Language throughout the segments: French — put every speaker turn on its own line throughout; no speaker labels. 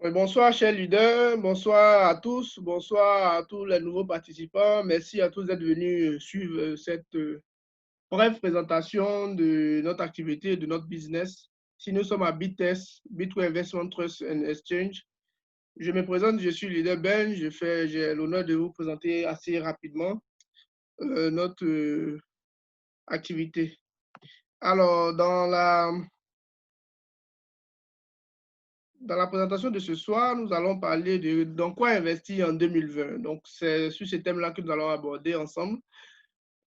Oui, bonsoir, chers leaders. Bonsoir à tous. Bonsoir à tous les nouveaux participants. Merci à tous d'être venus suivre cette brève présentation de notre activité, de notre business. Si nous sommes à BITES, Bitcoin Investment Trust and Exchange. Je me présente, je suis leader Ben. J'ai l'honneur de vous présenter assez rapidement notre activité. Alors, dans la présentation de ce soir, nous allons parler de dans quoi investir en 2020. Donc, c'est sur ce thème-là que nous allons aborder ensemble.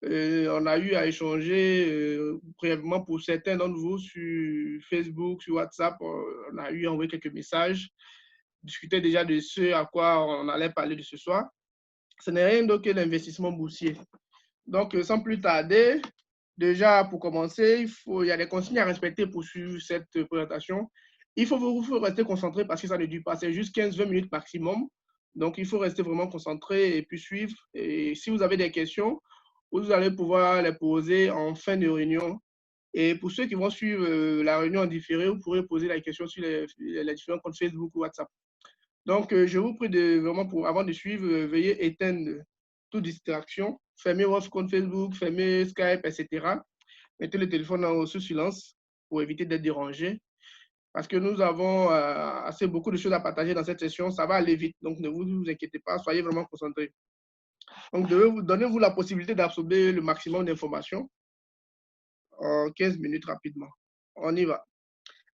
On a eu à échanger brièvement pour certains d'entre vous sur Facebook, sur WhatsApp. On a eu à envoyer quelques messages, discuter déjà de ce à quoi on allait parler de ce soir. Ce n'est rien d'autre que l'investissement boursier. Donc, sans plus tarder, déjà pour commencer, il y a des consignes à respecter pour suivre cette présentation. Il faut rester concentré parce que ça ne dure pas, c'est juste 15-20 minutes maximum. Donc, il faut rester vraiment concentré et puis suivre. Et si vous avez des questions, vous allez pouvoir les poser en fin de réunion. Et pour ceux qui vont suivre la réunion en différé, vous pourrez poser la question sur les différents comptes Facebook ou WhatsApp. Donc, je vous prie de vraiment, avant de suivre, veuillez éteindre toute distraction. Fermez votre compte Facebook, fermez Skype, etc. Mettez le téléphone sous silence pour éviter d'être dérangé. Parce que nous avons assez beaucoup de choses à partager dans cette session. Ça va aller vite, donc ne vous inquiétez pas, soyez vraiment concentrés. Donc, donnez-vous la possibilité d'absorber le maximum d'informations en 15 minutes rapidement. On y va.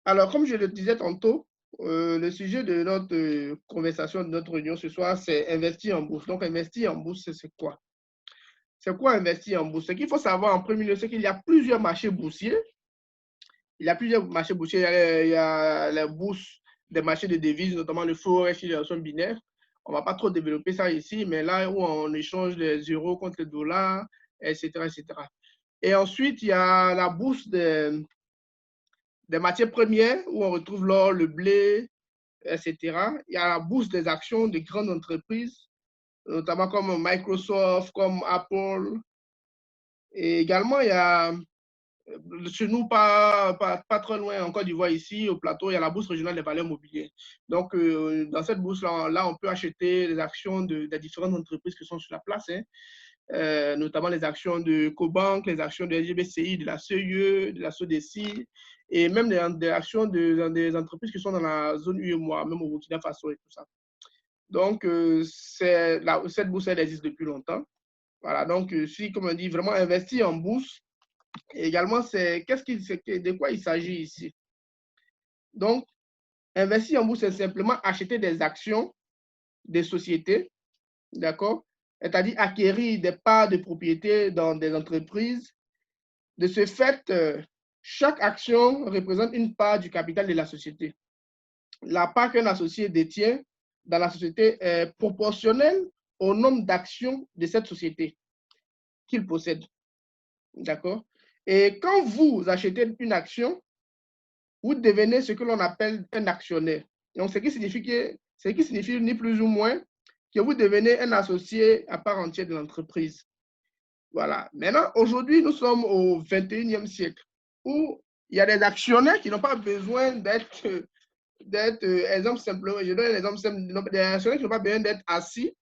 Alors, comme je le disais tantôt, le sujet de notre conversation, de notre réunion ce soir, c'est investir en bourse. Donc, investir en bourse, c'est quoi? C'est quoi investir en bourse? Ce qu'il faut savoir en premier lieu, c'est qu'il y a plusieurs marchés boursiers. Il y a plusieurs marchés boursiers. Il y a les bourses des marchés de devises, notamment le forex et les options binaires. On ne va pas trop développer ça ici, mais là où on échange les euros contre les dollars, etc., etc. Et ensuite, il y a la bourse des matières premières où on retrouve l'or, le blé, etc. Il y a la bourse des actions de grandes entreprises, notamment comme Microsoft, comme Apple. Et également, il y a chez nous, pas trop loin, en Côte d'Ivoire, ici, au plateau, il y a la bourse régionale des valeurs mobilières. Donc, dans cette bourse-là, on peut acheter les actions des différentes entreprises qui sont sur la place, hein, notamment les actions de Cobank, les actions de SGBCI, de la CEE, de la SODECI, et même des actions des entreprises qui sont dans la zone UEMOA, même au Burkina Faso et tout ça. Donc, cette bourse, elle existe depuis longtemps. Voilà, donc, si, comme on dit, vraiment investir en bourse, et également, de quoi il s'agit ici? Donc, investir en bourse, c'est simplement acheter des actions des sociétés, d'accord? C'est-à-dire acquérir des parts de propriété dans des entreprises. De ce fait, chaque action représente une part du capital de la société. La part qu'un associé détient dans la société est proportionnelle au nombre d'actions de cette société qu'il possède. D'accord? Et quand vous achetez une action, vous devenez ce que l'on appelle un actionnaire. Donc, ce qui signifie ni plus ou moins que vous devenez un associé à part entière de l'entreprise. Voilà. Maintenant, aujourd'hui, nous sommes au 21e siècle où il y a des actionnaires qui n'ont pas besoin exemple simplement, je donne un exemple simple, des actionnaires qui n'ont pas besoin d'être assis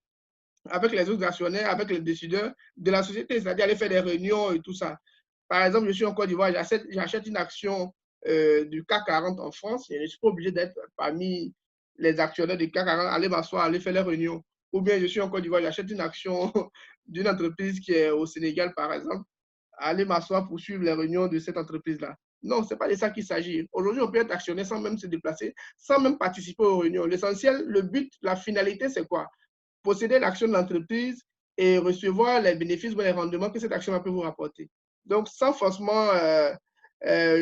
avec les autres actionnaires, avec les décideurs de la société, c'est-à-dire aller faire des réunions et tout ça. Par exemple, je suis en Côte d'Ivoire, j'achète une action du CAC 40 en France, et je ne suis pas obligé d'être parmi les actionnaires du CAC 40, aller m'asseoir, aller faire les réunions. Ou bien je suis en Côte d'Ivoire, j'achète une action d'une entreprise qui est au Sénégal, par exemple, aller m'asseoir pour suivre les réunions de cette entreprise-là. Non, ce n'est pas de ça qu'il s'agit. Aujourd'hui, on peut être actionnaire sans même se déplacer, sans même participer aux réunions. L'essentiel, le but, la finalité, c'est quoi? Posséder l'action de l'entreprise et recevoir les bénéfices ou les rendements que cette action peut vous rapporter. Donc, sans forcément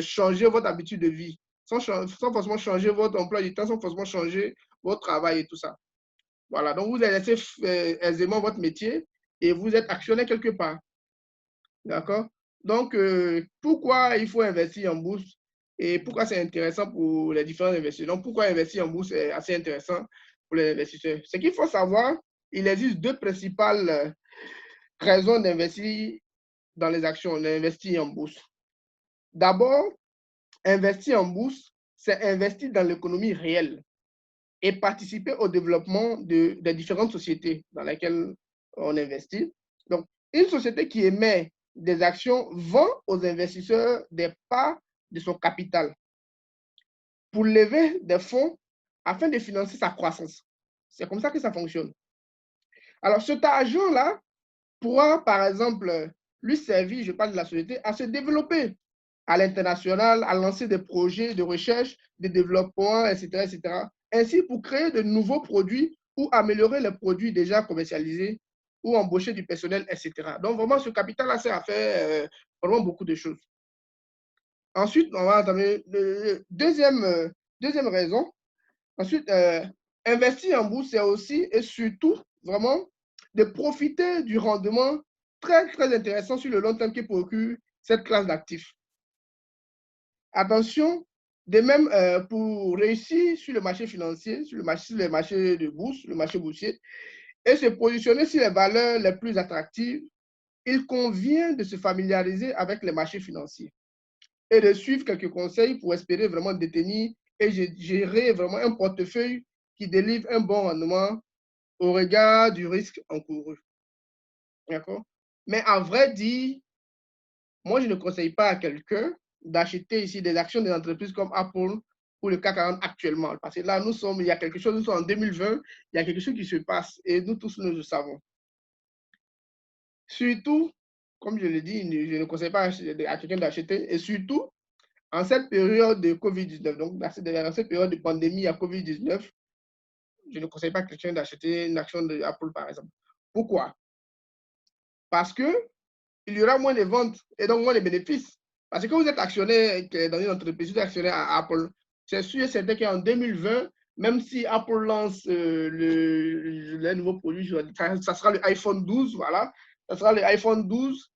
changer votre habitude de vie, sans forcément changer votre emploi du temps, sans forcément changer votre travail et tout ça. Voilà, donc vous exercez aisément votre métier et vous êtes actionnaire quelque part. D'accord? Donc, pourquoi il faut investir en bourse et pourquoi c'est intéressant pour les différents investisseurs? Donc, pourquoi investir en bourse est assez intéressant pour les investisseurs? Ce qu'il faut savoir, il existe deux principales raisons d'investir dans les actions, d'investir en bourse. D'abord, investir en bourse, c'est investir dans l'économie réelle. et participer au développement des différentes sociétés dans lesquelles on investit. Donc, une société qui émet des actions vend aux investisseurs des parts de son capital pour lever des fonds afin de financer sa croissance. C'est comme ça que ça fonctionne. Alors, cet argent-là pourra, par exemple, lui servir, je parle de la société, à se développer à l'international, à lancer des projets de recherche, de développement, etc., etc. Ainsi, pour créer de nouveaux produits ou améliorer les produits déjà commercialisés ou embaucher du personnel, etc. Donc, vraiment, ce capital-là sert à faire vraiment beaucoup de choses. Ensuite, on va entamer deuxième raison. Ensuite, investir en bourse, c'est aussi et surtout vraiment de profiter du rendement très, très intéressant sur le long terme qui procure cette classe d'actifs. Attention, de même, pour réussir sur le marché financier, sur le marché de bourse, le marché boursier, et se positionner sur les valeurs les plus attractives, il convient de se familiariser avec les marchés financiers et de suivre quelques conseils pour espérer vraiment détenir et gérer vraiment un portefeuille qui délivre un bon rendement au regard du risque encouru. D'accord? Mais à vrai dire, moi, je ne conseille pas à quelqu'un d'acheter ici des actions des entreprises comme Apple ou le CAC 40 actuellement. Parce que là, il y a quelque chose, nous sommes en 2020, il y a quelque chose qui se passe et nous tous, nous le savons. Surtout, comme je l'ai dit, je ne conseille pas à quelqu'un d'acheter et surtout, en cette période de COVID-19, donc dans cette période de pandémie à COVID-19, je ne conseille pas à quelqu'un d'acheter une action d'Apple, par exemple. Pourquoi? Parce qu'il y aura moins de ventes et donc moins de bénéfices. Parce que quand vous êtes actionnaire dans une entreprise, vous êtes actionnaire à Apple, c'est sûr et certain qu'en 2020, même si Apple lance les nouveaux produits, ça sera le iPhone 12, voilà, ça sera le iPhone 12,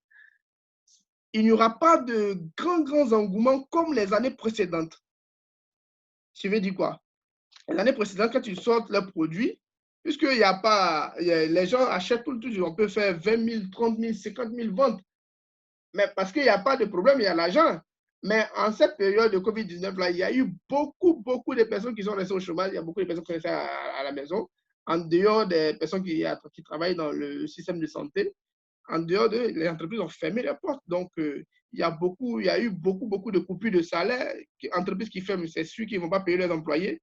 il n'y aura pas de grands engouements comme les années précédentes. Je veux dire quoi? Les années précédentes, quand ils sortent leurs produits, puisqu'il n'y a pas, les gens achètent tout le temps, on peut faire 20 000, 30 000, 50 000 ventes. Mais parce qu'il n'y a pas de problème, il y a l'argent. Mais en cette période de COVID-19, là, il y a eu beaucoup de personnes qui sont restées au chômage. Il y a beaucoup de personnes qui sont restées à la maison, en dehors des personnes qui travaillent dans le système de santé. En dehors de, les entreprises ont fermé les portes. Donc, il y a eu beaucoup de coupures de salaire. Entreprises qui ferment, c'est sûr qu'ils ne vont pas payer leurs employés.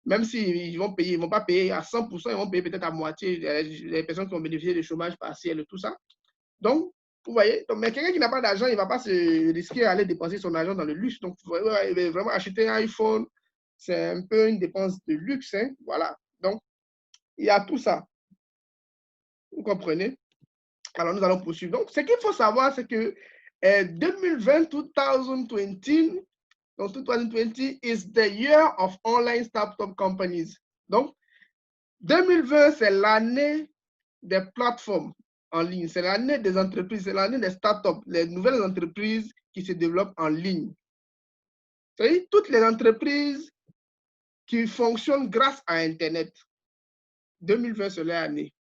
Même s'ils vont payer, ils ne vont pas payer à 100%, ils vont payer peut-être à moitié les personnes qui ont bénéficié du chômage partiel et tout ça. Donc, vous voyez, donc, mais quelqu'un qui n'a pas d'argent, il ne va pas se risquer à aller dépenser son argent dans le luxe. Donc, il va vraiment acheter un iPhone, c'est un peu une dépense de luxe. Hein, voilà. Donc, il y a tout ça. Vous comprenez? Alors, nous allons poursuivre. Donc, ce qu'il faut savoir, c'est que 2020, 2020, donc 2020 is the year of online startup companies. Donc, 2020, c'est l'année des plateformes en ligne, c'est l'année des entreprises, c'est l'année des startups, les nouvelles entreprises qui se développent en ligne. C'est-à-dire toutes les entreprises qui fonctionnent grâce à Internet. 2020, c'est l'année.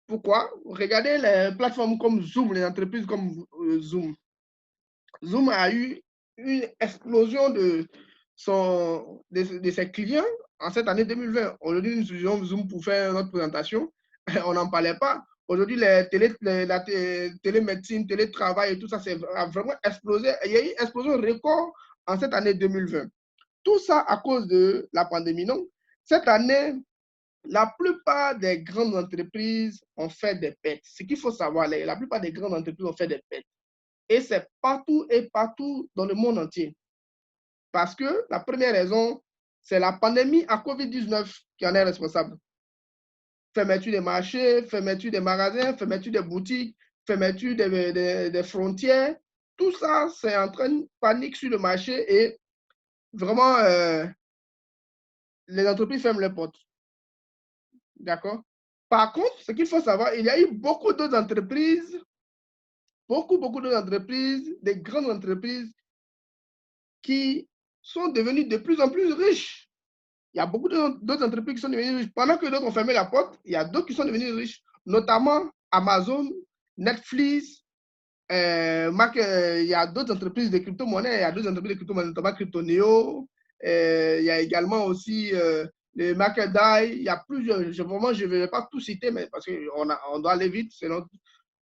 Pourquoi? Regardez les plateformes comme Zoom, les entreprises comme Zoom. Zoom a eu une explosion de ses clients en cette année 2020. Aujourd'hui, nous utilisons Zoom pour faire notre présentation. On n'en parlait pas. Aujourd'hui, la télémédecine, télétravail et tout ça, c'est vraiment explosé. Il y a eu une explosion record en cette année 2020. Tout ça à cause de la pandémie. Donc, cette année, la plupart des grandes entreprises ont fait des pertes. Ce qu'il faut savoir, la plupart des grandes entreprises ont fait des pertes. Et c'est partout dans le monde entier. Parce que la première raison, c'est la pandémie à COVID-19 qui en est responsable. Fermeture des marchés, fermeture des magasins, fermeture des boutiques, fermeture des frontières. Tout ça, c'est en train de panique sur le marché et vraiment, les entreprises ferment les portes. D'accord? Par contre, ce qu'il faut savoir, il y a eu beaucoup d'autres entreprises, beaucoup d'autres entreprises, des grandes entreprises qui sont devenues de plus en plus riches. Il y a beaucoup d'autres entreprises qui sont devenues riches. Pendant que d'autres ont fermé la porte, il y a d'autres qui sont devenus riches, notamment Amazon, Netflix, il y a d'autres entreprises de crypto-monnaies, il y a d'autres entreprises de crypto-monnaies, notamment Cryptoneo, il y a également aussi le Makedai, il y a plusieurs. Vraiment, je ne vais pas tout citer, mais parce qu'on doit aller vite. Sinon,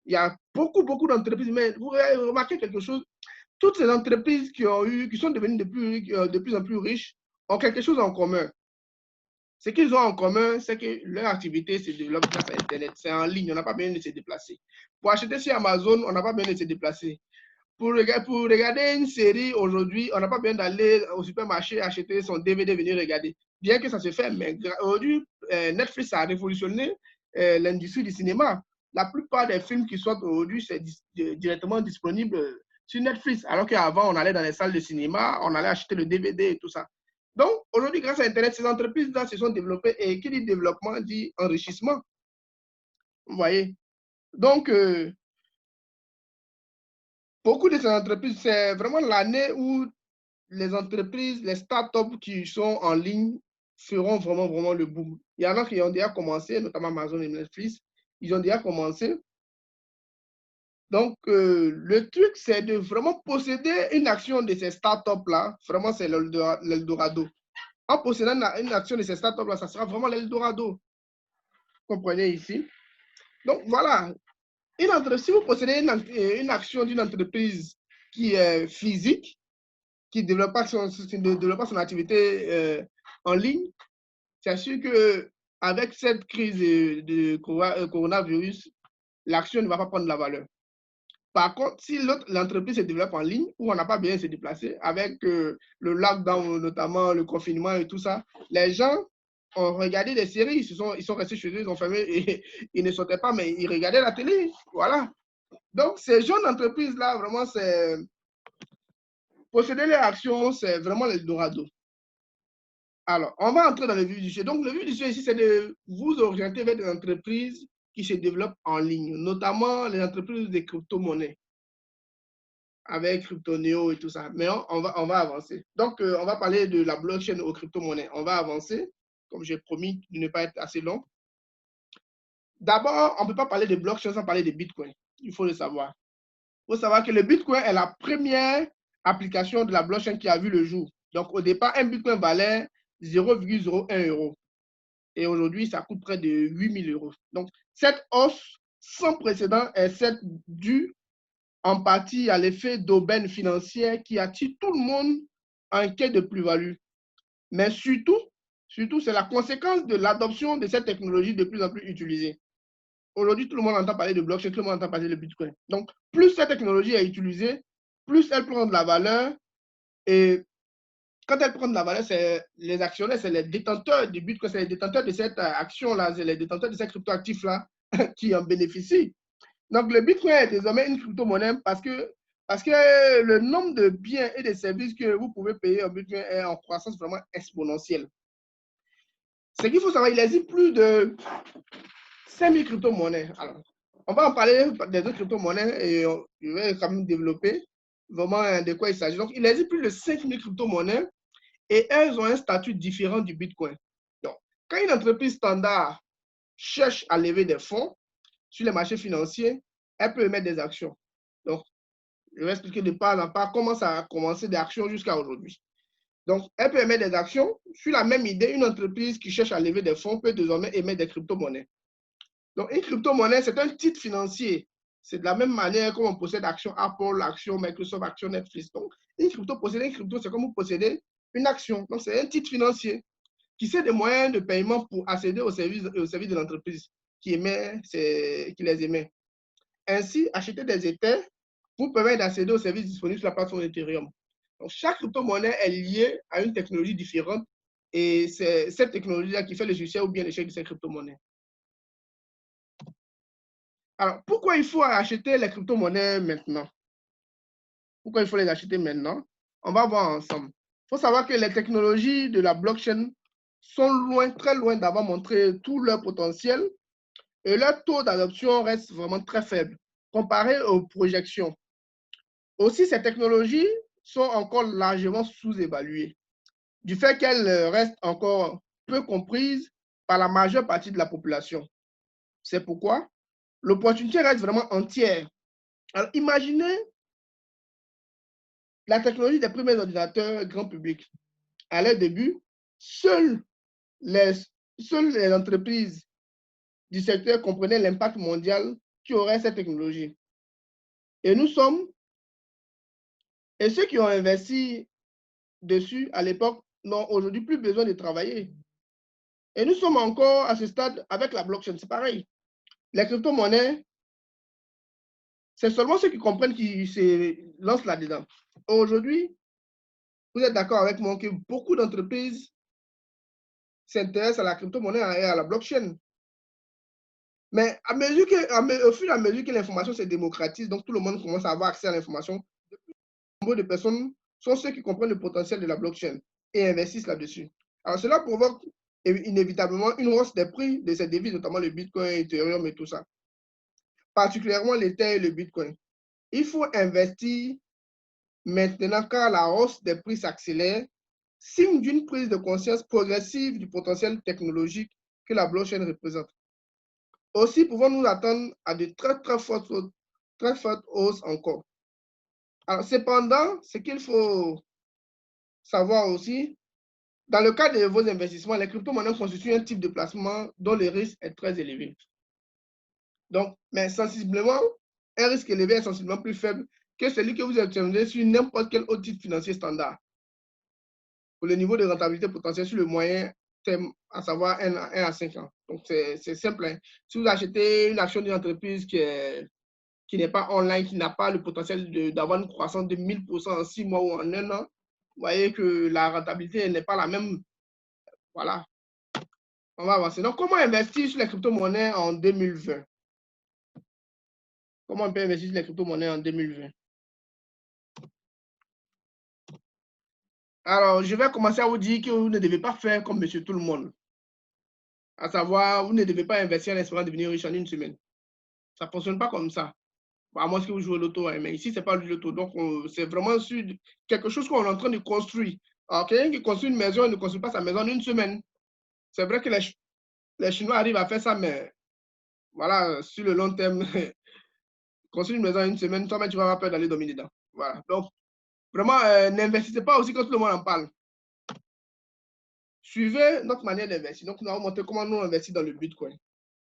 il y a beaucoup d'entreprises. Mais vous remarquez quelque chose, toutes ces entreprises qui sont devenues de plus en plus riches ont quelque chose en commun. Ce qu'ils ont en commun, c'est que leur activité se développe grâce à Internet. C'est en ligne, on n'a pas besoin de se déplacer. Pour acheter sur Amazon, on n'a pas besoin de se déplacer. Pour regarder une série aujourd'hui, on n'a pas besoin d'aller au supermarché acheter son DVD, venir regarder. Bien que ça se fait, mais aujourd'hui, Netflix a révolutionné l'industrie du cinéma. La plupart des films qui sortent aujourd'hui, c'est directement disponible sur Netflix. Alors qu'avant, on allait dans les salles de cinéma, on allait acheter le DVD et tout ça. Donc, aujourd'hui, grâce à Internet, ces entreprises-là se sont développées et qui dit développement dit enrichissement. Vous voyez? Donc, beaucoup de ces entreprises, c'est vraiment l'année où les entreprises, les startups qui sont en ligne feront vraiment le boom. Il y en a qui ont déjà commencé, notamment Amazon et Netflix. Ils ont déjà commencé. Donc, le truc, c'est de vraiment posséder une action de ces startups-là. Vraiment, c'est l'Eldorado. En possédant une action de ces startups-là, ça sera vraiment l'Eldorado. Vous comprenez ici? Donc, voilà. Si vous possédez une action d'une entreprise qui est physique, qui ne développe pas son activité en ligne, c'est sûr qu'avec cette crise de coronavirus, l'action ne va pas prendre de la valeur. Par contre, si l'entreprise se développe en ligne, où on n'a pas besoin de se déplacer, avec le lockdown, notamment le confinement et tout ça, les gens ont regardé des séries, ils sont restés chez eux, ils ont fermé, et ils ne sortaient pas, mais ils regardaient la télé. Voilà. Donc, ces jeunes entreprises-là, vraiment, c'est posséder les actions, c'est vraiment l'Eldorado. Alors, on va entrer dans le vif du sujet. Donc, le vif du sujet ici, c'est de vous orienter vers des entreprises qui se développent en ligne, notamment les entreprises de crypto-monnaies, avec Cryptoneo et tout ça. Mais on va avancer. Donc, on va parler de la blockchain aux crypto-monnaies. On va avancer, comme j'ai promis de ne pas être assez long. D'abord, on ne peut pas parler de blockchain sans parler de Bitcoin. Il faut le savoir. Il faut savoir que le Bitcoin est la première application de la blockchain qui a vu le jour. Donc, au départ, un Bitcoin valait 0,01 euros. Et aujourd'hui, ça coûte près de 8 000 euros. Donc, cette hausse sans précédent est celle due en partie à l'effet d'aubaine financière qui attire tout le monde en quête de plus-value. Mais surtout, c'est la conséquence de l'adoption de cette technologie de plus en plus utilisée. Aujourd'hui, tout le monde entend parler de blockchain, tout le monde entend parler de Bitcoin. Donc, plus cette technologie est utilisée, plus elle prend de la valeur. Et quand elle prend de la valeur, c'est les actionnaires, c'est les détenteurs du Bitcoin, c'est les détenteurs de cette action-là, c'est les détenteurs de ces cryptoactifs-là qui en bénéficient. Donc, le Bitcoin est désormais une crypto-monnaie parce que le nombre de biens et de services que vous pouvez payer en Bitcoin est en croissance vraiment exponentielle. Ce qu'il faut savoir, il existe plus de 5000 crypto-monnaies. Alors, on va en parler des autres crypto-monnaies et je vais quand même développer vraiment de quoi il s'agit. Donc, il existe plus de 5000 crypto-monnaies et elles ont un statut différent du Bitcoin. Donc, quand une entreprise standard cherche à lever des fonds sur les marchés financiers, elle peut émettre des actions. Donc, je vais expliquer de part en part comment ça a commencé des actions jusqu'à aujourd'hui. Donc, elle peut émettre des actions. Sur la même idée, une entreprise qui cherche à lever des fonds peut désormais émettre des crypto-monnaies. Donc, une crypto-monnaie, c'est un titre financier. C'est de la même manière comme on possède action Apple, action Microsoft, action Netflix. Donc, posséder une crypto, c'est comme vous possédez une action. Donc, c'est un titre financier qui sert des moyens de paiement pour accéder aux services de l'entreprise qui les émet. Ainsi, acheter des Ethers vous permet d'accéder aux services disponibles sur la plateforme Ethereum. Donc, chaque crypto-monnaie est liée à une technologie différente et c'est cette technologie-là qui fait le succès ou bien l'échec de ces crypto-monnaies. Alors, pourquoi il faut acheter les crypto-monnaies maintenant? Pourquoi il faut les acheter maintenant? On va voir ensemble. Il faut savoir que les technologies de la blockchain sont loin, très loin d'avoir montré tout leur potentiel et leur taux d'adoption reste vraiment très faible comparé aux projections. Aussi, ces technologies sont encore largement sous-évaluées du fait qu'elles restent encore peu comprises par la majeure partie de la population. C'est pourquoi l'opportunité reste vraiment entière. Alors, imaginez la technologie des premiers ordinateurs grand public. À leur début, seuls seules les entreprises du secteur comprenaient l'impact mondial qu'aurait cette technologie. Et ceux qui ont investi dessus à l'époque n'ont aujourd'hui plus besoin de travailler. Et nous sommes encore à ce stade avec la blockchain, c'est pareil. Les crypto-monnaies, c'est seulement ceux qui comprennent qui se lancent là-dedans. Aujourd'hui, vous êtes d'accord avec moi que beaucoup d'entreprises s'intéressent à la crypto-monnaie et à la blockchain. Mais au fur et à mesure que l'information se démocratise, donc tout le monde commence à avoir accès à l'information, de plus en plus de personnes sont ceux qui comprennent le potentiel de la blockchain et investissent là-dessus. Alors cela provoque inévitablement une hausse des prix de ces devises, notamment le Bitcoin, Ethereum et tout ça, particulièrement l'Ether et le Bitcoin. Il faut investir maintenant car la hausse des prix s'accélère, signe d'une prise de conscience progressive du potentiel technologique que la blockchain représente. Aussi, pouvons-nous attendre à de très fortes hausses encore. Alors, cependant, ce qu'il faut savoir aussi, dans le cas de vos investissements, les crypto-monnaies constituent un type de placement dont le risque est très élevé. Donc, mais sensiblement, un risque élevé est sensiblement plus faible que celui que vous obtiendrez sur n'importe quel autre titre financier standard. Pour le niveau de rentabilité potentielle sur le moyen terme, à savoir 1 à 5 ans. Donc, c'est simple. Hein. Si vous achetez une action d'une entreprise qui n'est pas online, qui n'a pas le potentiel d'avoir une croissance de 1000% en 6 mois ou en 1 an, vous voyez que la rentabilité n'est pas la même. Voilà. On va avancer. Donc, comment investir sur les crypto-monnaies en 2020? Comment on peut investir sur les crypto-monnaies en 2020? Alors, je vais commencer à vous dire que vous ne devez pas faire comme monsieur tout le monde. À savoir, vous ne devez pas investir en espérant devenir riche en une semaine. Ça ne fonctionne pas comme ça. À moins que vous jouez au loto, hein, mais ici, ce n'est pas du loto. Donc, c'est vraiment sur quelque chose qu'on est en train de construire. Alors, quelqu'un qui construit une maison, il ne construit pas sa maison en une semaine. C'est vrai que les Chinois arrivent à faire ça, mais voilà, sur le long terme, construire une maison en une semaine, toi-même, tu vas avoir peur d'aller dormir dedans. Voilà. Donc, vraiment, n'investissez pas aussi quand tout le monde en parle. Suivez notre manière d'investir. Donc, nous allons montrer comment nous investir dans le Bitcoin.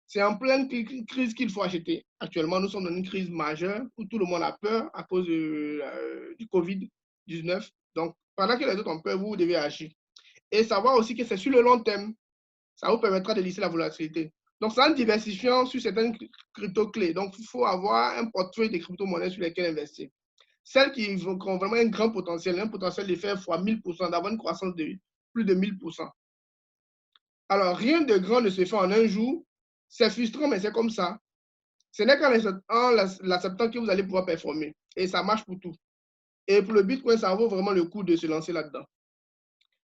C'est en pleine crise qu'il faut acheter. Actuellement, nous sommes dans une crise majeure où tout le monde a peur à cause du Covid-19. Donc, pendant que les autres ont peur, vous devez agir. Et savoir aussi que c'est sur le long terme. Ça vous permettra de lisser la volatilité. Donc, c'est en diversifiant sur certaines crypto-clés. Donc, il faut avoir un portefeuille de crypto-monnaies sur lesquelles investir. Celles qui ont vraiment un grand potentiel, un potentiel de faire fois 1000%, d'avoir une croissance de plus de 1000%. Alors, rien de grand ne se fait en un jour. C'est frustrant, mais c'est comme ça. Ce n'est qu'en l'acceptant que vous allez pouvoir performer. Et ça marche pour tout. Et pour le Bitcoin, ça vaut vraiment le coup de se lancer là-dedans.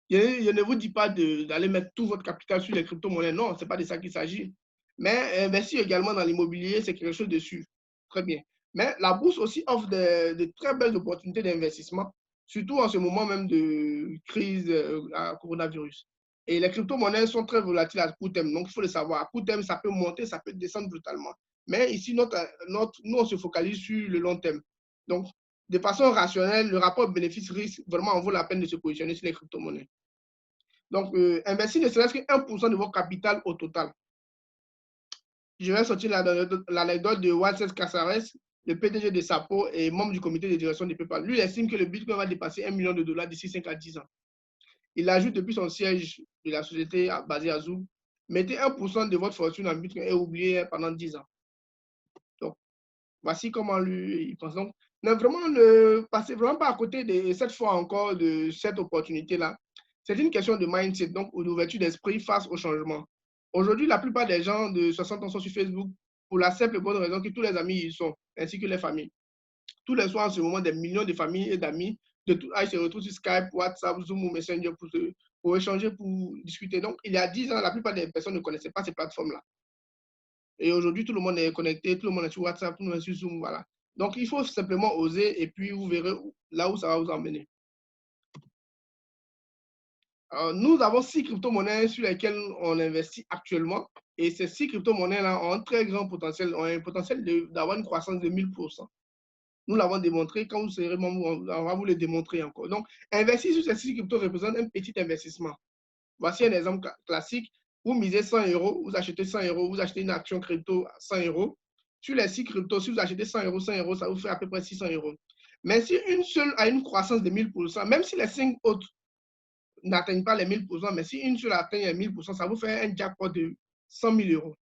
Je ne vous dis pas d'aller mettre tout votre capital sur les crypto-monnaies. Non, ce n'est pas de ça qu'il s'agit. Mais investir également dans l'immobilier, c'est quelque chose de sûr. Très bien. Mais la bourse aussi offre de très belles opportunités d'investissement, surtout en ce moment même de crise à coronavirus. Et les crypto-monnaies sont très volatiles à court terme. Donc, il faut le savoir. À court terme, ça peut monter, ça peut descendre brutalement. Mais ici, nous, on se focalise sur le long terme. Donc, de façon rationnelle, le rapport bénéfice-risque, vraiment, en vaut la peine de se positionner sur les crypto-monnaies. Donc, investir ne serait-ce que 1% de votre capital au total. Je vais sortir l'anecdote de Walter Casares, le PDG de Sapo et membre du comité de direction de PayPal. Lui, il estime que le Bitcoin va dépasser $1 million d'ici 5 à 10 ans. Il ajoute depuis son siège de la société basée à Zoom, mettez 1% de votre fortune en Bitcoin et oubliez pendant 10 ans. Donc, voici comment lui, il pense. Donc, ne passez vraiment pas à côté de cette fois encore de cette opportunité-là. C'est une question de mindset, donc d'ouverture d'esprit face au changement. Aujourd'hui, la plupart des gens de 60 ans sont sur Facebook pour la simple et bonne raison que tous les amis y sont, ainsi que les familles. Tous les soirs, en ce moment, des millions de familles et d'amis de tout âge se retrouvent sur Skype, WhatsApp, Zoom ou Messenger pour échanger, pour discuter. Donc, il y a 10 ans, la plupart des personnes ne connaissaient pas ces plateformes-là. Et aujourd'hui, tout le monde est connecté, tout le monde est sur WhatsApp, tout le monde est sur Zoom, voilà. Donc, il faut simplement oser et puis vous verrez là où ça va vous emmener. Alors, nous avons 6 crypto-monnaies sur lesquelles on investit actuellement. Et ces 6 crypto-monnaies-là ont un très grand potentiel, ont un potentiel d'avoir une croissance de 1000%. Nous l'avons démontré. Quand vous serez membre, on va vous le démontrer encore. Donc, investir sur ces 6 cryptos représente un petit investissement. Voici un exemple classique. Vous misez 100 euros, vous achetez 100 euros, vous achetez une action crypto à 100 euros. Sur les 6 cryptos, si vous achetez 100 euros, ça vous fait à peu près 600 euros. Mais si une seule a une croissance de 1000%, même si les 5 autres n'atteignent pas les 1000%, mais si une seule atteint les 1000%, ça vous fait un jackpot de 100 000 euros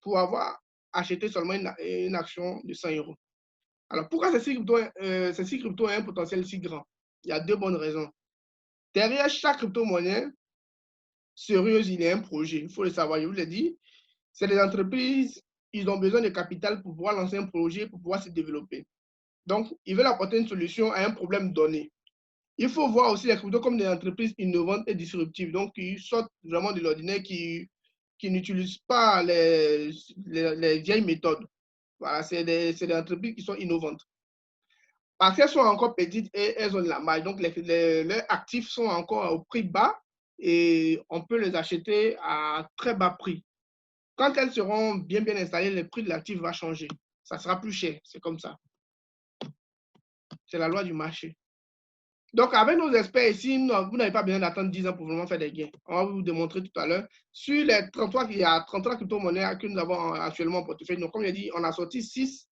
pour avoir acheté seulement une action de 100 euros. Alors, pourquoi ces six cryptos ont un potentiel si grand? Il y a deux bonnes raisons. Derrière chaque crypto-monnaie sérieuse, il y a un projet. Il faut le savoir, je vous l'ai dit. C'est des entreprises, ils ont besoin de capital pour pouvoir lancer un projet, pour pouvoir se développer. Donc, ils veulent apporter une solution à un problème donné. Il faut voir aussi les cryptos comme des entreprises innovantes et disruptives, donc qui sortent vraiment de l'ordinaire, qui n'utilisent pas les vieilles méthodes. Voilà, c'est des entreprises qui sont innovantes. Parce qu'elles sont encore petites et elles ont de la marge, donc leurs actifs sont encore au prix bas et on peut les acheter à très bas prix. Quand elles seront bien installées, le prix de l'actif va changer. Ça sera plus cher, c'est comme ça. C'est la loi du marché. Donc, avec nos experts ici, vous n'avez pas besoin d'attendre 10 ans pour vraiment faire des gains. On va vous démontrer tout à l'heure. Sur les 33, il y a 33 crypto-monnaies que nous avons actuellement en portefeuille. Donc, comme je l'ai dit, on a sorti 6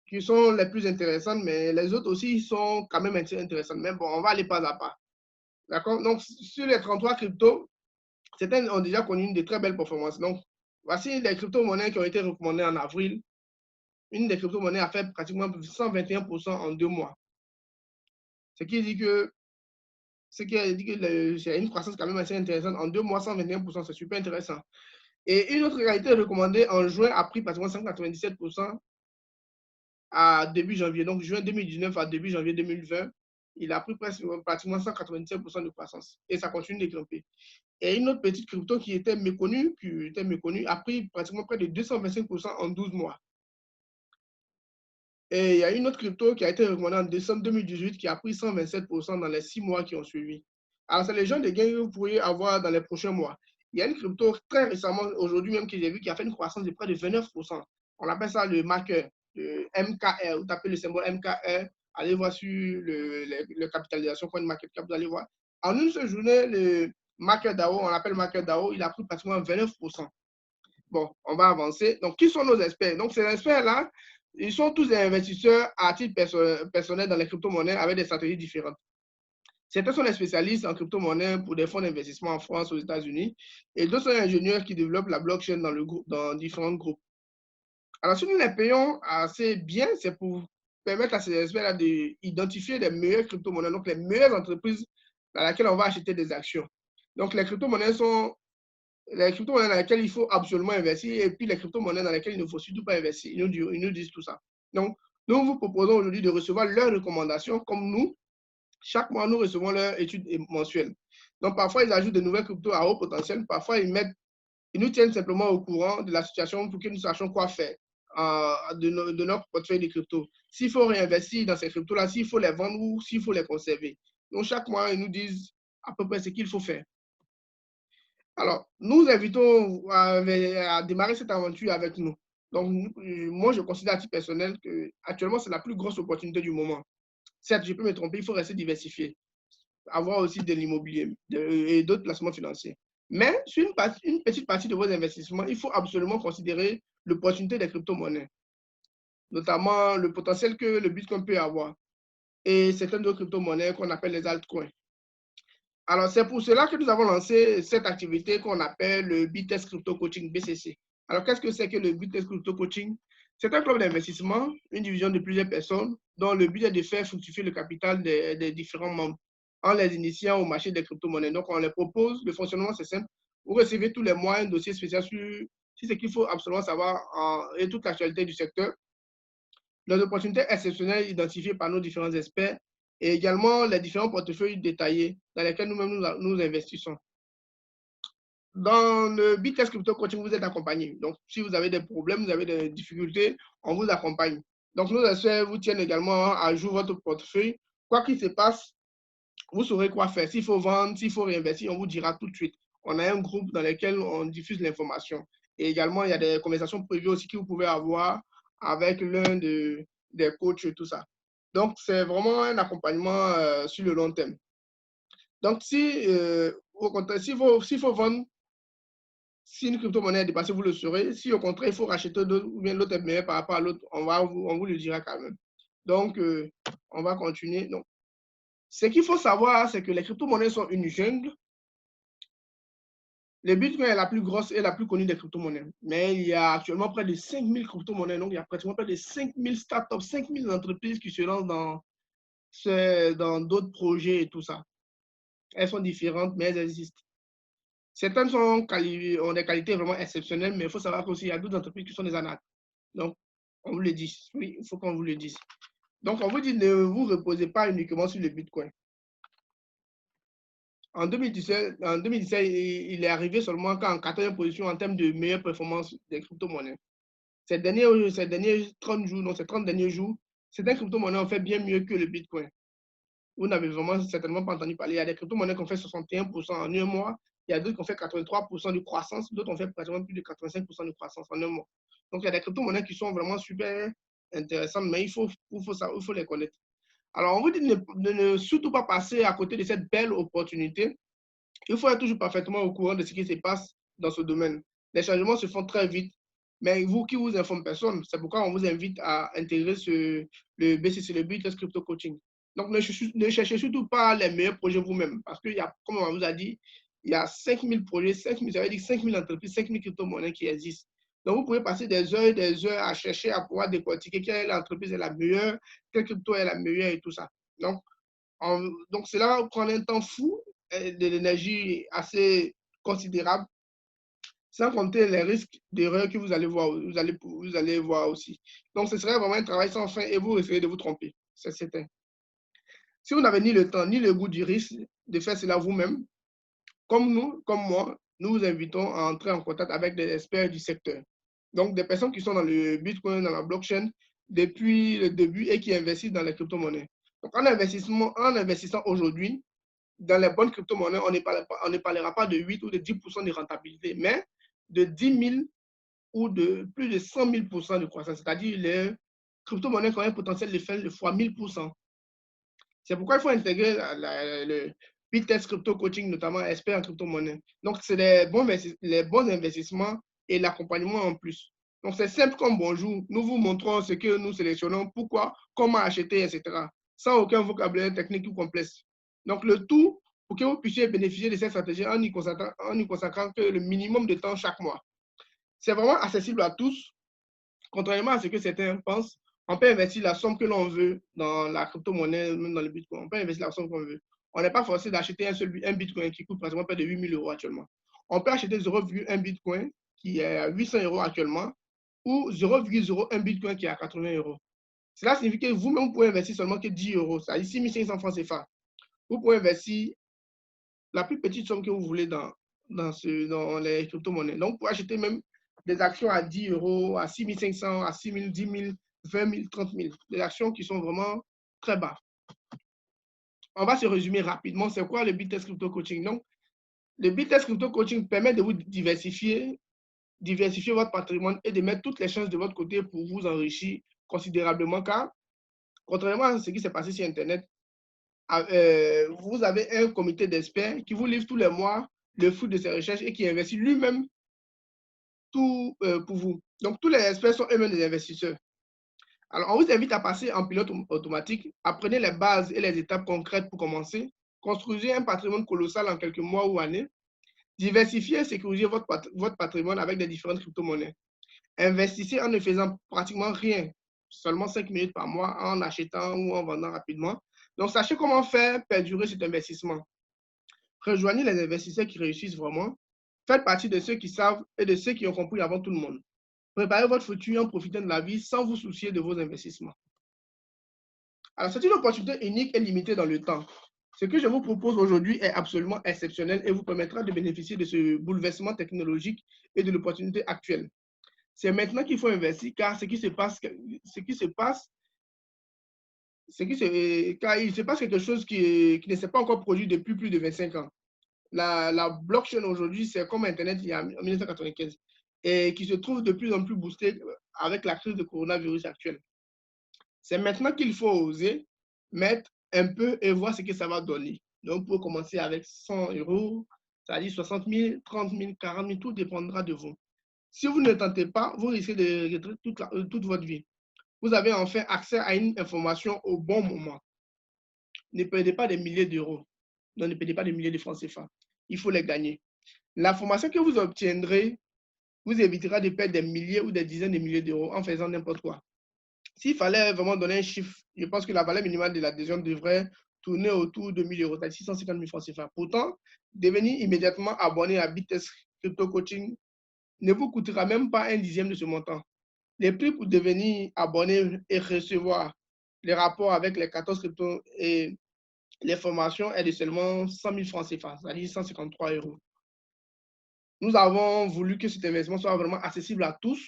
qui sont les plus intéressantes, mais les autres aussi sont quand même intéressantes. Mais bon, on va aller pas à pas. D'accord? Donc, sur les 33 cryptos, certaines ont déjà connu une de très belles performances. Donc, voici les crypto-monnaies qui ont été recommandées en avril. Une des crypto-monnaies a fait pratiquement 121% en 2 mois. Ce qui dit que c'est une croissance quand même assez intéressante. En 2 mois, 121%, c'est super intéressant. Et une autre réalité recommandée en juin a pris pratiquement 197% à début janvier. Donc, juin 2019 à début janvier 2020, il a pris pratiquement 197% de croissance. Et ça continue de grimper. Et une autre petite crypto qui était méconnue, a pris pratiquement près de 225% en 12 mois. Et il y a une autre crypto qui a été recommandée en décembre 2018 qui a pris 127% dans les 6 mois qui ont suivi. Alors, c'est les gens de gains que vous pourriez avoir dans les prochains mois. Il y a une crypto très récemment, aujourd'hui même, que j'ai vu qui a fait une croissance de près de 29%. On appelle ça le marqueur, le MKR. Vous tapez le symbole MKR, allez voir sur le capitalisation CoinMarketCap, vous allez voir. En une seule journée, le marqueur DAO, on l'appelle marqueur DAO, il a pris pratiquement 29%. Bon, on va avancer. Donc, qui sont nos experts? Donc, ces experts-là, ils sont tous des investisseurs à titre personnel dans les crypto-monnaies avec des stratégies différentes. Certains sont des spécialistes en crypto-monnaie pour des fonds d'investissement en France, aux États-Unis, et d'autres sont des ingénieurs qui développent la blockchain dans différents groupes. Alors, si nous les payons assez bien, c'est pour permettre à ces experts-là d'identifier les meilleures crypto-monnaies, donc les meilleures entreprises dans lesquelles on va acheter des actions. Donc, les crypto-monnaies sont les crypto-monnaies dans lesquelles il faut absolument investir et puis les crypto-monnaies dans lesquelles il ne faut surtout pas investir. Ils nous disent tout ça. Donc, nous vous proposons aujourd'hui de recevoir leurs recommandations comme nous. Chaque mois, nous recevons leurs études mensuelles. Donc, parfois, ils ajoutent de nouvelles cryptos à haut potentiel. Parfois, ils nous tiennent simplement au courant de la situation pour que nous sachions quoi faire de notre portefeuille de cryptos. S'il faut réinvestir dans ces cryptos-là, s'il faut les vendre ou s'il faut les conserver. Donc, chaque mois, ils nous disent à peu près ce qu'il faut faire. Alors, nous invitons à démarrer cette aventure avec nous. Donc, moi, je considère à titre personnel que actuellement, c'est la plus grosse opportunité du moment. Certes, je peux me tromper, il faut rester diversifié, avoir aussi de l'immobilier et d'autres placements financiers. Mais sur une petite partie de vos investissements, il faut absolument considérer l'opportunité des crypto-monnaies, notamment le potentiel que le Bitcoin peut avoir et certaines autres crypto-monnaies qu'on appelle les altcoins. Alors, c'est pour cela que nous avons lancé cette activité qu'on appelle le BTS Crypto Coaching, BCC. Alors, qu'est-ce que c'est que le BTS Crypto Coaching? C'est un club d'investissement, une division de plusieurs personnes, dont le but est de faire fructifier le capital des différents membres en les initiant au marché des crypto-monnaies. Donc, on les propose, le fonctionnement, c'est simple. Vous recevez tous les mois un dossier spécial sur ce qu'il faut absolument savoir et toute l'actualité du secteur, les opportunités exceptionnelles identifiées par nos différents experts et également les différents portefeuilles détaillés dans lesquels nous-mêmes nous investissons. Dans le BTS Crypto Coaching, vous êtes accompagné. Donc, si vous avez des problèmes, vous avez des difficultés, on vous accompagne. Donc, nos experts vous tiennent également à jour votre portefeuille. Quoi qu'il se passe, vous saurez quoi faire. S'il faut vendre, s'il faut réinvestir, on vous dira tout de suite. On a un groupe dans lequel on diffuse l'information. Et également, il y a des conversations privées aussi que vous pouvez avoir avec l'un des coachs et tout ça. Donc, c'est vraiment un accompagnement sur le long terme. Donc, si au contraire, s'il faut vendre, si une crypto-monnaie est dépassée, vous le saurez. Si au contraire, il faut racheter d'autres ou bien l'autre est meilleur par rapport à l'autre, on vous le dira quand même. Donc, on va continuer. Donc, ce qu'il faut savoir, c'est que les crypto-monnaies sont une jungle. Le Bitcoin est la plus grosse et la plus connue des crypto-monnaies. Mais il y a actuellement près de 5000 crypto-monnaies. Donc, il y a pratiquement près de 5000 startups, 5000 entreprises qui se lancent dans d'autres projets et tout ça. Elles sont différentes, mais elles existent. Certaines ont des qualités vraiment exceptionnelles, mais il faut savoir qu'aussi, il y a d'autres entreprises qui sont des arnaques. Donc, on vous le dit. Oui, il faut qu'on vous le dise. Donc, on vous dit, ne vous reposez pas uniquement sur le Bitcoin. En 2017, il est arrivé seulement qu'en 4e position en termes de meilleure performance des crypto-monnaies. Ces derniers 30 jours, non, ces 30 derniers jours, certaines crypto-monnaies ont fait bien mieux que le Bitcoin. Vous n'avez vraiment certainement pas entendu parler. Il y a des crypto-monnaies qui ont fait 61% en un mois. Il y a d'autres qui ont fait 83% de croissance. D'autres ont fait pratiquement plus de 85% de croissance en un mois. Donc, il y a des crypto-monnaies qui sont vraiment super intéressantes, mais il faut les connaître. Alors, on vous dit de ne surtout pas passer à côté de cette belle opportunité. Il faut être toujours parfaitement au courant de ce qui se passe dans ce domaine. Les changements se font très vite, mais vous qui vous informez personne, c'est pourquoi on vous invite à intégrer le BCC, le Business Crypto Coaching. Donc, ne cherchez surtout pas les meilleurs projets vous-même, parce qu'il y a, comme on vous a dit, il y a 5000 projets, 5000, ça veut dire 5000 entreprises, 5000 crypto-monnaies qui existent. Donc, vous pouvez passer des heures à chercher, à pouvoir décortiquer quelle entreprise est la meilleure, quelle crypto est la meilleure et tout ça. Donc cela prend un temps fou et de l'énergie assez considérable, sans compter les risques d'erreur que vous allez voir aussi. Donc, ce serait vraiment un travail sans fin et vous risquez de vous tromper, c'est certain. Si vous n'avez ni le temps ni le goût du risque de faire cela vous-même, comme moi, nous vous invitons à entrer en contact avec des experts du secteur. Donc, des personnes qui sont dans le Bitcoin, dans la blockchain depuis le début et qui investissent dans les crypto-monnaies. Donc, en investissant aujourd'hui dans les bonnes crypto-monnaies, on ne parlera pas de 8 ou de 10% de rentabilité, mais de 10 000 ou de plus de 100 000% de croissance. C'est-à-dire les crypto-monnaies qui ont un potentiel de faire le fois 1000%. C'est pourquoi il faut intégrer le BitTest Crypto Coaching, notamment expert en crypto-monnaie. Donc, c'est les bons investissements et l'accompagnement en plus. Donc, c'est simple comme bonjour. Nous vous montrons ce que nous sélectionnons, pourquoi, comment acheter, etc. Sans aucun vocabulaire technique ou complexe. Donc, le tout pour que vous puissiez bénéficier de cette stratégie en y consacrant que le minimum de temps chaque mois. C'est vraiment accessible à tous, contrairement à ce que certains pensent. On peut investir la somme que l'on veut dans la crypto-monnaie, même dans le Bitcoin. On peut investir la somme qu'on veut. On n'est pas forcé d'acheter un Bitcoin qui coûte pratiquement près de 8 000 € actuellement. On peut acheter 0,1 Bitcoin qui est à 800 € actuellement ou 0,01 Bitcoin qui est à 80 €. Cela signifie que vous-même, vous pouvez investir seulement que 10 €, c'est-à-dire 6 500 francs CFA. Vous pouvez investir la plus petite somme que vous voulez dans les crypto-monnaies. Donc, pour acheter même des actions à 10 €, à 6 500, à 6 000, 10 000, 20 000, 30 000. Des actions qui sont vraiment très bas. On va se résumer rapidement. C'est quoi le BitTest Crypto Coaching? Donc, le BitTest Crypto Coaching permet de vous diversifier votre patrimoine et de mettre toutes les chances de votre côté pour vous enrichir considérablement, car contrairement à ce qui s'est passé sur Internet, vous avez un comité d'experts qui vous livre tous les mois le fruit de ses recherches et qui investit lui-même tout pour vous. Donc, tous les experts sont eux-mêmes des investisseurs. Alors, on vous invite à passer en pilote automatique. Apprenez les bases et les étapes concrètes pour commencer. Construisez un patrimoine colossal en quelques mois ou années. Diversifiez et sécurisez votre patrimoine avec des différentes crypto-monnaies. Investissez en ne faisant pratiquement rien, seulement 5 minutes par mois en achetant ou en vendant rapidement. Donc, sachez comment faire perdurer cet investissement. Rejoignez les investisseurs qui réussissent vraiment. Faites partie de ceux qui savent et de ceux qui ont compris avant tout le monde. Préparez votre futur en profitant de la vie sans vous soucier de vos investissements. Alors, c'est une opportunité unique et limitée dans le temps. Ce que je vous propose aujourd'hui est absolument exceptionnel et vous permettra de bénéficier de ce bouleversement technologique et de l'opportunité actuelle. C'est maintenant qu'il faut investir, car car il se passe quelque chose qui ne s'est pas encore produit depuis plus de 25 ans. La blockchain aujourd'hui, c'est comme Internet il y a en 1995 et qui se trouve de plus en plus boosté avec la crise de coronavirus actuelle. C'est maintenant qu'il faut oser mettre un peu et voir ce que ça va donner. Donc, pour commencer avec 100 €, c'est-à-dire 60 000, 30 000, 40 000, tout dépendra de vous. Si vous ne tentez pas, vous risquez de regretter toute votre vie. Vous avez enfin accès à une information au bon moment. Ne perdez pas des milliers d'euros. Non, ne perdez pas des milliers de francs CFA. Il faut les gagner. L'information que vous obtiendrez vous évitera de perdre des milliers ou des dizaines de milliers d'euros en faisant n'importe quoi. S'il fallait vraiment donner un chiffre, je pense que la valeur minimale de l'adhésion devrait tourner autour de 1 000 euros, c'est-à-dire 650 000 francs CFA. Pourtant, devenir immédiatement abonné à Bites Crypto Coaching ne vous coûtera même pas un dixième de ce montant. Les prix pour devenir abonné et recevoir les rapports avec les 14 cryptos et les formations est de seulement 100 000 francs CFA, c'est-à-dire 153 euros. Nous avons voulu que cet investissement soit vraiment accessible à tous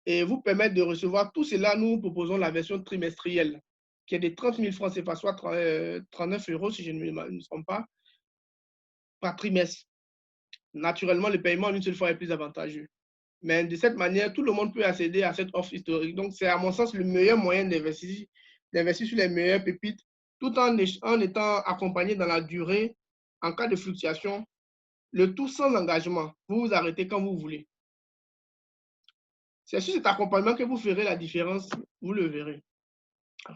et vous permettre de recevoir tout cela. Nous proposons la version trimestrielle qui est de 30 000 francs CFA, soit 39 euros si je ne me trompe pas, par trimestre. Naturellement, le paiement en une seule fois est plus avantageux. Mais de cette manière, tout le monde peut accéder à cette offre historique. Donc, c'est à mon sens le meilleur moyen d'investir sur les meilleures pépites, tout en étant accompagné dans la durée en cas de fluctuation, le tout sans engagement. Vous vous arrêtez quand vous voulez. C'est sur cet accompagnement que vous ferez la différence, vous le verrez.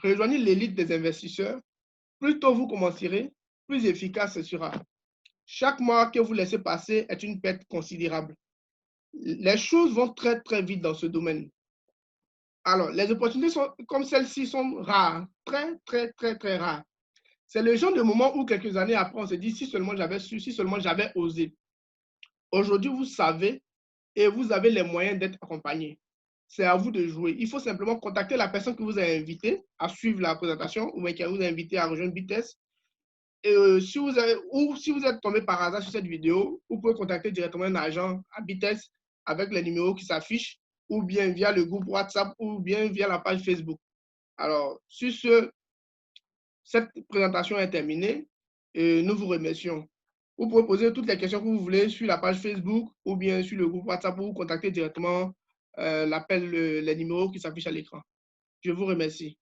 Rejoignez l'élite des investisseurs. Plus tôt vous commencerez, plus efficace ce sera. Chaque mois que vous laissez passer est une perte considérable. Les choses vont très, très vite dans ce domaine. Alors, les opportunités comme celle-ci sont rares, très, très, très, très rares. C'est le genre de moment où quelques années après, on se dit, si seulement j'avais su, si seulement j'avais osé. Aujourd'hui, vous savez et vous avez les moyens d'être accompagné. C'est à vous de jouer. Il faut simplement contacter la personne que vous avez invitée à suivre la présentation ou qui vous a invité à rejoindre Bites. Et si vous êtes tombé par hasard sur cette vidéo, vous pouvez contacter directement un agent à Bites avec les numéros qui s'affichent ou bien via le groupe WhatsApp ou bien via la page Facebook. Alors, sur ce, cette présentation est terminée et nous vous remercions. Vous pouvez poser toutes les questions que vous voulez sur la page Facebook ou bien sur le groupe WhatsApp ou vous contacter directement les numéros qui s'affichent à l'écran. Je vous remercie.